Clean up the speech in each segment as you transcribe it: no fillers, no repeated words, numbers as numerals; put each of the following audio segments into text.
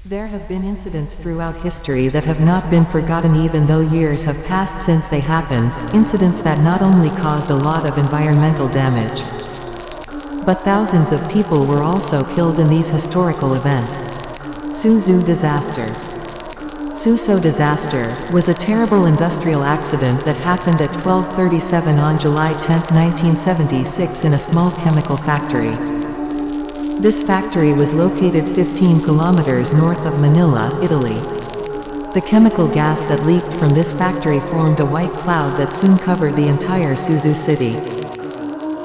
There have been incidents throughout history that have not been forgotten even though years have passed since they happened, incidents that not only caused a lot of environmental damage, but thousands of people were also killed in these historical events. Suzu disaster. Suso disaster was a terrible industrial accident that happened at 12:37 on July 10, 1976 in a small chemical factory. This factory was located 15 kilometers north of Manila, Italy. The chemical gas that leaked from this factory formed a white cloud that soon covered the entire Suzu city.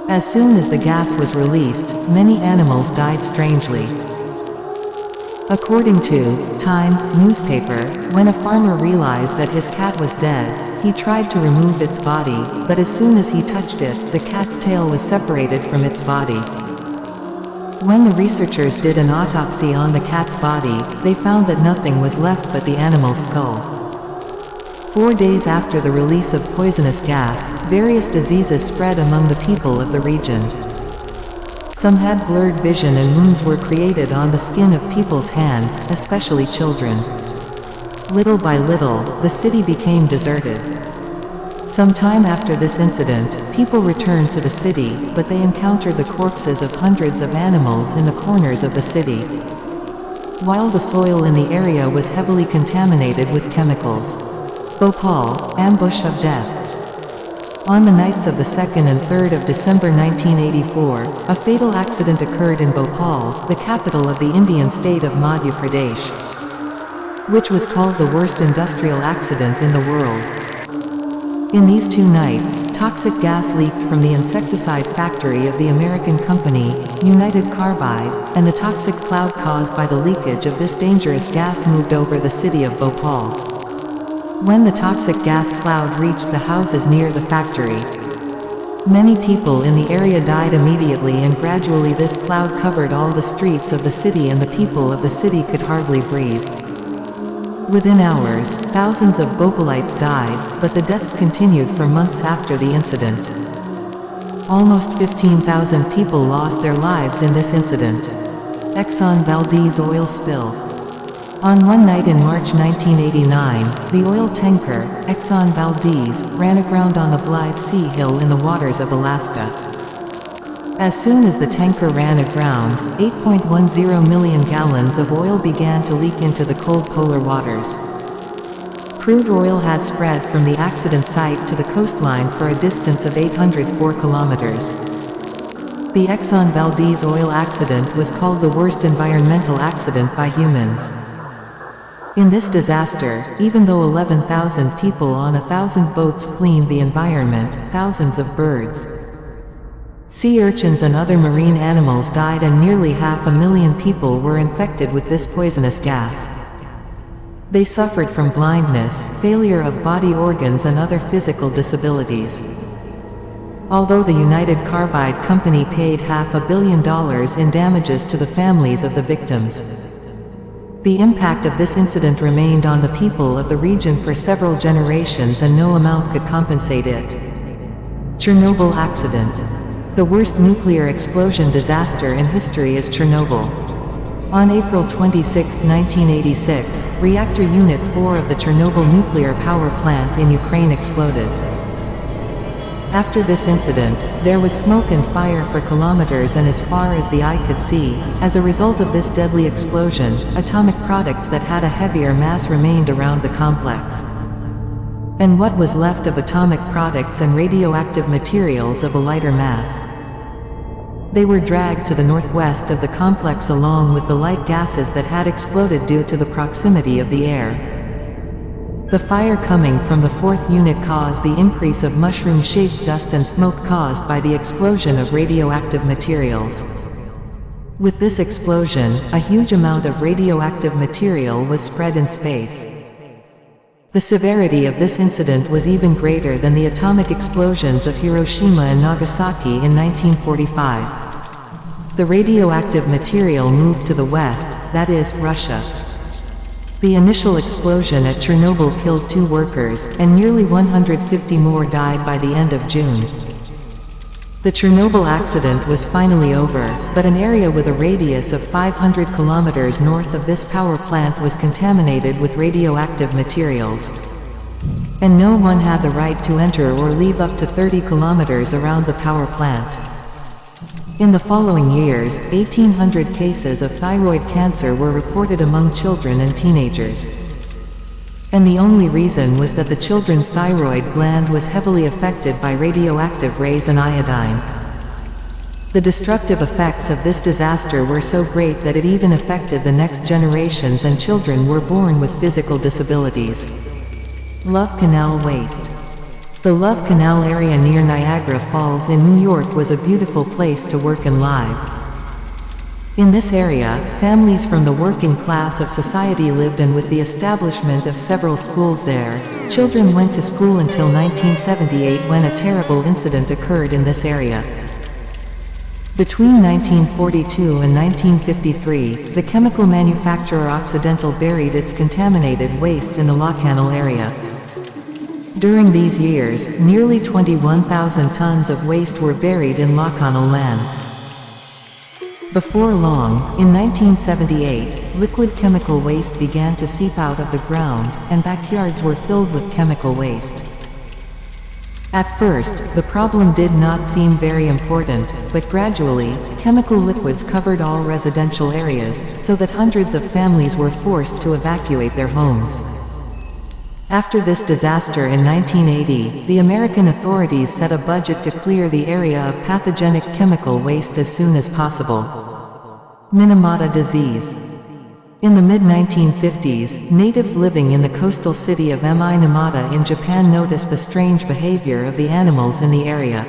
As soon as the gas was released, many animals died strangely. According to Time newspaper, when a farmer realized that his cat was dead, he tried to remove its body, but as soon as he touched it, the cat's tail was separated from its body. When the researchers did an autopsy on the cat's body, they found that nothing was left but the animal's skull. 4 days after the release of poisonous gas, various diseases spread among the people of the region. Some had blurred vision and wounds were created on the skin of people's hands, especially children. Little by little, the city became deserted. Some time after this incident, people returned to the city, but they encountered the corpses of hundreds of animals in the corners of the city, while the soil in the area was heavily contaminated with chemicals. Bhopal, ambush of death. On the nights of the 2nd and 3rd of December 1984, a fatal accident occurred in Bhopal, the capital of the Indian state of Madhya Pradesh, which was called the worst industrial accident in the world. In these 2 nights, toxic gas leaked from the insecticide factory of the American company, United Carbide, and the toxic cloud caused by the leakage of this dangerous gas moved over the city of Bhopal. When the toxic gas cloud reached the houses near the factory, many people in the area died immediately, and gradually this cloud covered all the streets of the city and the people of the city could hardly breathe. Within hours, thousands of Bhopalites died, but the deaths continued for months after the incident. Almost 15,000 people lost their lives in this incident. Exxon Valdez oil spill. On one night in March 1989, the oil tanker, Exxon Valdez, ran aground on the Blythe Sea Hill in the waters of Alaska. As soon as the tanker ran aground, 8.10 million gallons of oil began to leak into the cold polar waters. Crude oil had spread from the accident site to the coastline for a distance of 804 kilometers. The Exxon Valdez oil accident was called the worst environmental accident by humans. In this disaster, even though 11,000 people on 1,000 boats cleaned the environment, thousands of birds, sea urchins and other marine animals died, and nearly 500,000 people were infected with this poisonous gas. They suffered from blindness, failure of body organs and other physical disabilities. Although the United Carbide Company paid $500 million in damages to the families of the victims, the impact of this incident remained on the people of the region for several generations and no amount could compensate it. Chernobyl accident. The worst nuclear explosion disaster in history is Chernobyl. On April 26, 1986, Reactor Unit 4 of the Chernobyl nuclear power plant in Ukraine exploded. After this incident, there was smoke and fire for kilometers and as far as the eye could see. As a result of this deadly explosion, atomic products that had a heavier mass remained around the complex, and what was left of atomic products and radioactive materials of a lighter mass. They were dragged to the northwest of the complex along with the light gases that had exploded due to the proximity of the air. The fire coming from the 4th unit caused the increase of mushroom-shaped dust and smoke caused by the explosion of radioactive materials. With this explosion, a huge amount of radioactive material was spread in space. The severity of this incident was even greater than the atomic explosions of Hiroshima and Nagasaki in 1945. The radioactive material moved to the west, that is, Russia. The initial explosion at Chernobyl killed 2 workers, and nearly 150 more died by the end of June. The Chernobyl accident was finally over, but an area with a radius of 500 kilometers north of this power plant was contaminated with radioactive materials. And no one had the right to enter or leave up to 30 kilometers around the power plant. In the following years, 1,800 cases of thyroid cancer were reported among children and teenagers. And the only reason was that the children's thyroid gland was heavily affected by radioactive rays and iodine. The destructive effects of this disaster were so great that it even affected the next generations, and children were born with physical disabilities. Love Canal waste. The Love Canal area near Niagara Falls in New York was a beautiful place to work and live. In this area, families from the working class of society lived, and with the establishment of several schools there, children went to school until 1978, when a terrible incident occurred in this area. Between 1942 and 1953, the chemical manufacturer Occidental buried its contaminated waste in the Lacanal area. During these years, nearly 21,000 tons of waste were buried in Lacanal lands. Before long, in 1978, liquid chemical waste began to seep out of the ground, and backyards were filled with chemical waste. At first, the problem did not seem very important, but gradually, chemical liquids covered all residential areas, so that hundreds of families were forced to evacuate their homes. After this disaster in 1980, the American authorities set a budget to clear the area of pathogenic chemical waste as soon as possible. Minamata disease. In the mid-1950s, natives living in the coastal city of Minamata in Japan noticed the strange behavior of the animals in the area.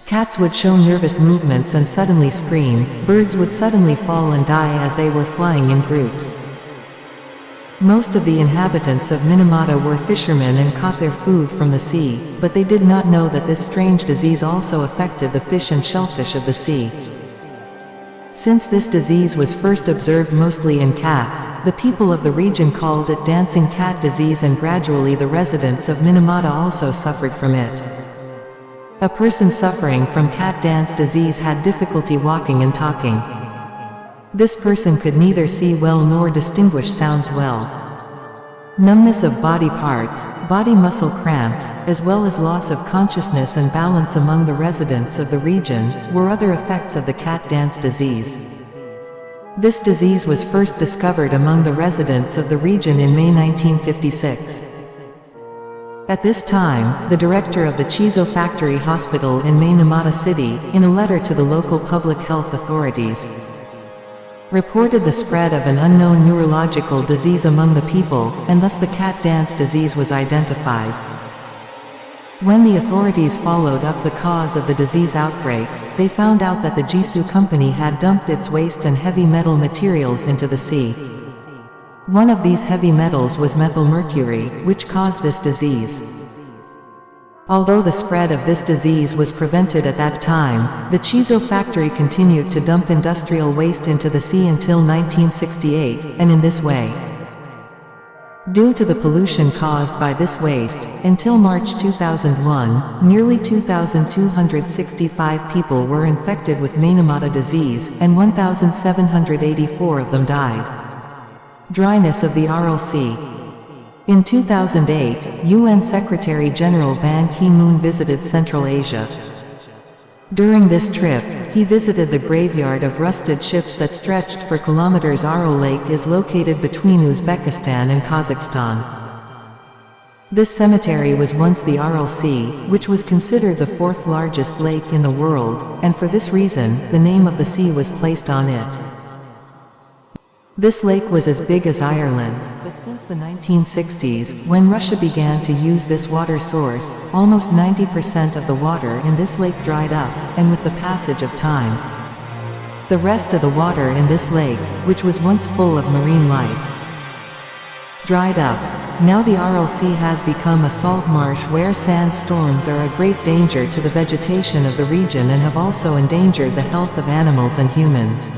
Cats would show nervous movements and suddenly scream, birds would suddenly fall and die as they were flying in groups. Most of the inhabitants of Minamata were fishermen and caught their food from the sea, but they did not know that this strange disease also affected the fish and shellfish of the sea. Since this disease was first observed mostly in cats, the people of the region called it dancing cat disease, and gradually the residents of Minamata also suffered from it. A person suffering from cat dance disease had difficulty walking and talking. This person could neither see well nor distinguish sounds well. Numbness of body parts, body muscle cramps, as well as loss of consciousness and balance among the residents of the region, were other effects of the cat dance disease. This disease was first discovered among the residents of the region in May 1956. At this time, the director of the Chizo Factory Hospital in Minamata City, in a letter to the local public health authorities, reported the spread of an unknown neurological disease among the people, and thus the cat dance disease was identified. When the authorities followed up the cause of the disease outbreak, they found out that the Jisu company had dumped its waste and heavy metal materials into the sea. One of these heavy metals was methylmercury, which caused this disease. Although the spread of this disease was prevented at that time, the Chizo factory continued to dump industrial waste into the sea until 1968, and in this way, due to the pollution caused by this waste, until March 2001, nearly 2,265 people were infected with Minamata disease, and 1,784 of them died. Dryness of the Aral Sea. In 2008, UN Secretary-General Ban Ki-moon visited Central Asia. During this trip, he visited the graveyard of rusted ships that stretched for kilometers. Aral Lake is located between Uzbekistan and Kazakhstan. This cemetery was once the Aral Sea, which was considered the fourth largest lake in the world, and for this reason, the name of the sea was placed on it. This lake was as big as Ireland, but since the 1960s, when Russia began to use this water source, almost 90% of the water in this lake dried up, and with the passage of time, the rest of the water in this lake, which was once full of marine life, dried up. Now the Aral Sea has become a salt marsh where sandstorms are a great danger to the vegetation of the region and have also endangered the health of animals and humans.